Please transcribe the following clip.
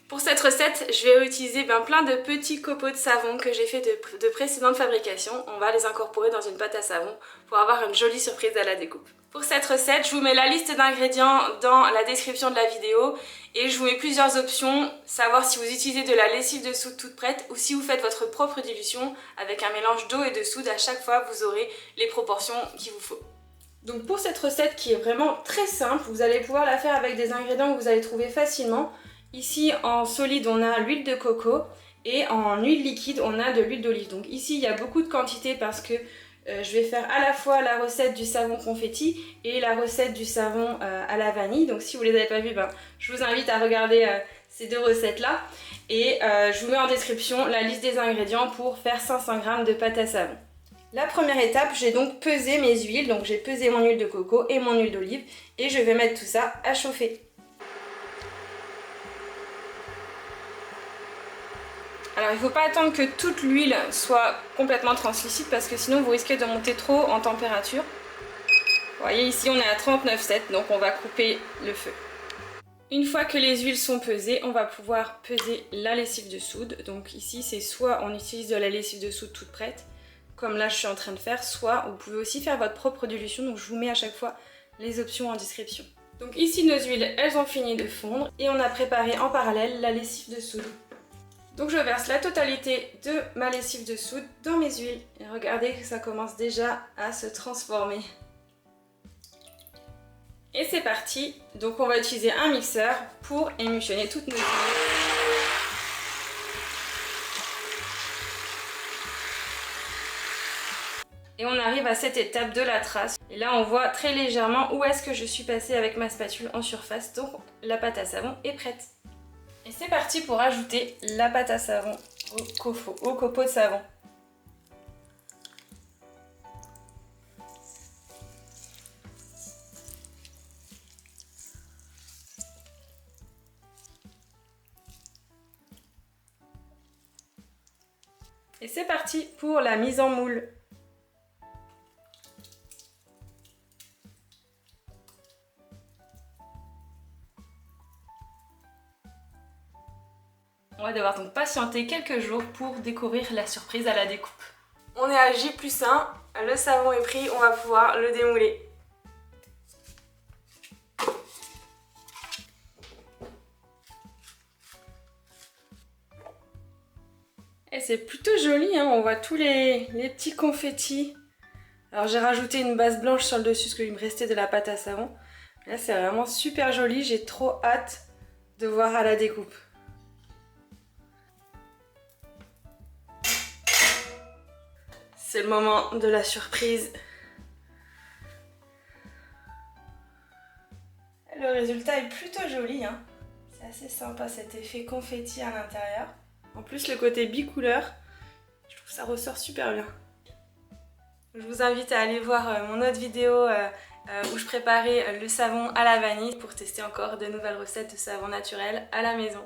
Pour cette recette, je vais utiliser plein de petits copeaux de savon que j'ai fait de précédentes fabrications. On va les incorporer dans une pâte à savon pour avoir une jolie surprise à la découpe. Pour cette recette, je vous mets la liste d'ingrédients dans la description de la vidéo et je vous mets plusieurs options, savoir si vous utilisez de la lessive de soude toute prête ou si vous faites votre propre dilution avec un mélange d'eau et de soude. À chaque fois, vous aurez les proportions qu'il vous faut. Donc pour cette recette qui est vraiment très simple, vous allez pouvoir la faire avec des ingrédients que vous allez trouver facilement. Ici en solide on a l'huile de coco et en huile liquide on a de l'huile d'olive. Donc ici il y a beaucoup de quantité parce que je vais faire à la fois la recette du savon confetti et la recette du savon à la vanille. Donc si vous ne les avez pas vues, je vous invite à regarder ces deux recettes là. Et je vous mets en description la liste des ingrédients pour faire 500 g de pâte à savon. La première étape, j'ai donc pesé mes huiles. Donc j'ai pesé mon huile de coco et mon huile d'olive et je vais mettre tout ça à chauffer. Alors il ne faut pas attendre que toute l'huile soit complètement translucide parce que sinon vous risquez de monter trop en température. Vous voyez ici on est à 39,7 donc on va couper le feu. Une fois que les huiles sont pesées, on va pouvoir peser la lessive de soude. Donc ici c'est soit on utilise de la lessive de soude toute prête, comme là je suis en train de faire, soit vous pouvez aussi faire votre propre dilution. Donc je vous mets à chaque fois les options en description. Donc ici nos huiles elles ont fini de fondre et on a préparé en parallèle la lessive de soude. Donc je verse la totalité de ma lessive de soude dans mes huiles. Et regardez que ça commence déjà à se transformer. Et c'est parti. Donc on va utiliser un mixeur pour émulsionner toutes nos huiles. Et on arrive à cette étape de la trace. Et là on voit très légèrement où est-ce que je suis passée avec ma spatule en surface. Donc la pâte à savon est prête. Et c'est parti pour ajouter la pâte à savon au copeau de savon. Et c'est parti pour la mise en moule. On va devoir donc patienter quelques jours pour découvrir la surprise à la découpe. On est à J+1, le savon est pris, on va pouvoir le démouler. Et c'est plutôt joli, hein, on voit tous les petits confettis. Alors j'ai rajouté une base blanche sur le dessus parce qu'il me restait de la pâte à savon. Là c'est vraiment super joli, j'ai trop hâte de voir à la découpe. C'est le moment de la surprise. Le résultat est plutôt joli, hein. C'est assez sympa cet effet confetti à l'intérieur. En plus le côté bicouleur, je trouve que ça ressort super bien. Je vous invite à aller voir mon autre vidéo où je préparais le savon à la vanille pour tester encore de nouvelles recettes de savon naturel à la maison.